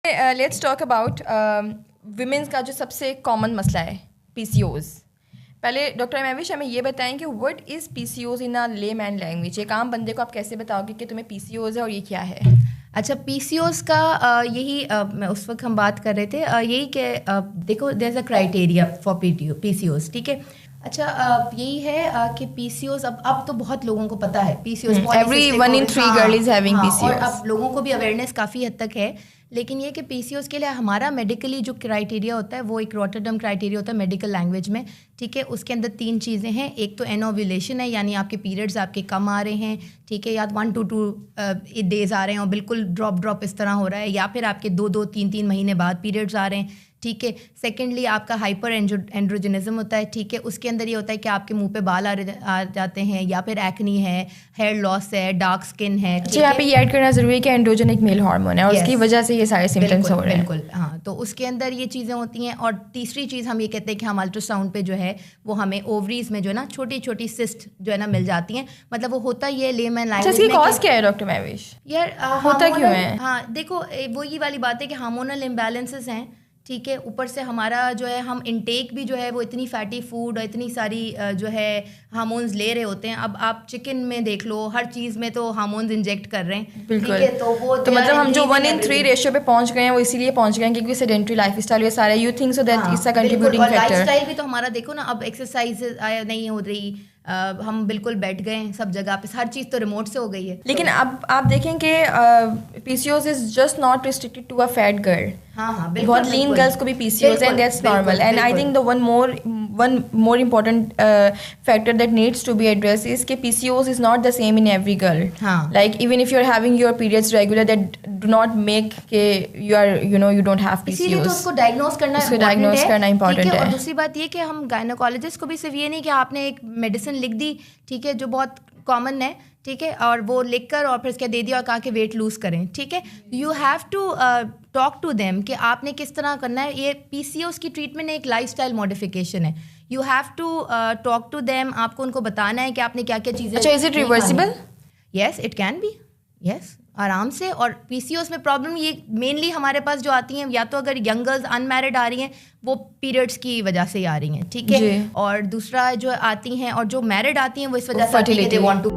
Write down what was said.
Let's talk about women's का जो सबसे कॉमन मसला है पीसीओज। पहले डॉक्टर अमैविश हमें ये बताएं कि what is PCOS in a layman language. एक आम बंदे को आप कैसे बताओगे कि तुम्हें पीसीओज है और ये क्या है? अच्छा, पीसीओज का यही उस वक्त हम बात कर रहे थे यही कि देखो there is a criteria for PCOS, ठीक है। अच्छा, यही है कि पीसीओज अब तो बहुत लोगों को पता है PCOS. Every 1 in 3 girl is having PCOS. और अब लोगों को भी अवेयरनेस काफ़ी हद तक है, लेकिन ये कि पीसीओज के लिए हमारा मेडिकली जो क्राइटेरिया होता है वो एक रॉटरडम क्राइटेरिया होता है मेडिकल लैंग्वेज में, ठीक है। उसके अंदर 3 चीज़ें हैं। एक तो एनोव्यूलेशन है, यानी आपके पीरियड्स आपके कम आ रहे हैं, ठीक है, या 1 to 2 डेज आ रहे हैं और बिल्कुल ड्रॉप इस तरह हो रहा है, या फिर आपके 2 3 महीने बाद पीरियड्स आ रहे हैं, ठीक है। सेकेंडली आपका हाइपर एंड्रोजनिज्म होता है, ठीक है। उसके अंदर ये होता है कि आपके मुंह पे बाल आ जाते हैं, या फिर एक्नी है, हेयर लॉस है, डार्क स्किन है। जी, यहाँ पे ये ऐड करना जरूरी है कि एंड्रोजन एक मेल हार्मोन है और उसकी वजह से ये सारे सिम्टम्स हो रहे हैं। बिल्कुल, हाँ। तो उसके अंदर ये चीज़ें होती हैं। और तीसरी चीज़ हम ये कहते हैं कि हम अल्ट्रासाउंड पे जो है वो हमें ओवरीज में जो है ना छोटी छोटी सिस्ट जो है ना मिल जाती हैं। मतलब वो होता ये लेमैन लैंग्वेज में। कॉज क्या है डॉक्टर महविश? यार होता क्यों है? हाँ देखो, वो ये वाली बात है कि हार्मोनल इम्बैलेंसेस हैं, ठीक है। ऊपर से हमारा जो है हम इनटेक भी जो है वो इतनी फैटी फूड और इतनी सारी जो है हार्मोन्स ले रहे होते हैं। अब आप चिकन में देख लो, हर चीज़ में तो हार्मोन्स इंजेक्ट कर रहे हैं, ठीक है। तो वो तो मतलब हम जो 1 in 3 रेशियो पे पहुंच गए हैं वो इसीलिए पहुंच गए हैं क्योंकि सेडेंटरी लाइफस्टाइल ये सारे you think so that it's a contributing factor. Lifestyle भी तो हमारा देखो ना, अब एक्सरसाइज नहीं हो रही, हम बिल्कुल बैठ गए सब जगह पे, हर चीज़ तो रिमोट से हो गई है। लेकिन अब आप देखें कि PCOS is just not restricted to a fat girl. हाँ, बहुत लीन गर्ल्स को भी PCOS and that's normal. And I think the one more important factor that needs to be addressed is कि PCOS is not the same in every girl. हाँ. Like even if you're having your periods regular, that do not make कि you don't have PCOS. इसीलिए तो उसको diagnose करना important है। और दूसरी बात ये कि हम गायनोकोलॉजिस्ट को भी सिर्फ ये नहीं कि आपने एक मेडिसिन लिख दी, ठीक है, जो बहुत कॉमन है, ठीक है, और वो लिख कर और फिर इसके दे दिया और कहा कि वेट लूज करें, ठीक है। You have to talk to them कि आपने किस तरह करना है। ये पीसीओस की ट्रीटमेंट एक लाइफस्टाइल मॉडिफिकेशन है। You have to talk to them, आपको उनको बताना है कि आपने क्या क्या चीज़ें। अच्छा, is it reversible? Yes, it can be, yes, आराम से। और पीसीओस में प्रॉब्लम ये मेनली हमारे पास जो आती हैं, या तो अगर यंग गर्ल्स अनमैरिड आ रही हैं वो पीरियड्स की वजह से ही आ रही हैं, ठीक है। और दूसरा जो आती हैं और जो मैरिड आती हैं वो इस वजह से आती है कि दे वांट टू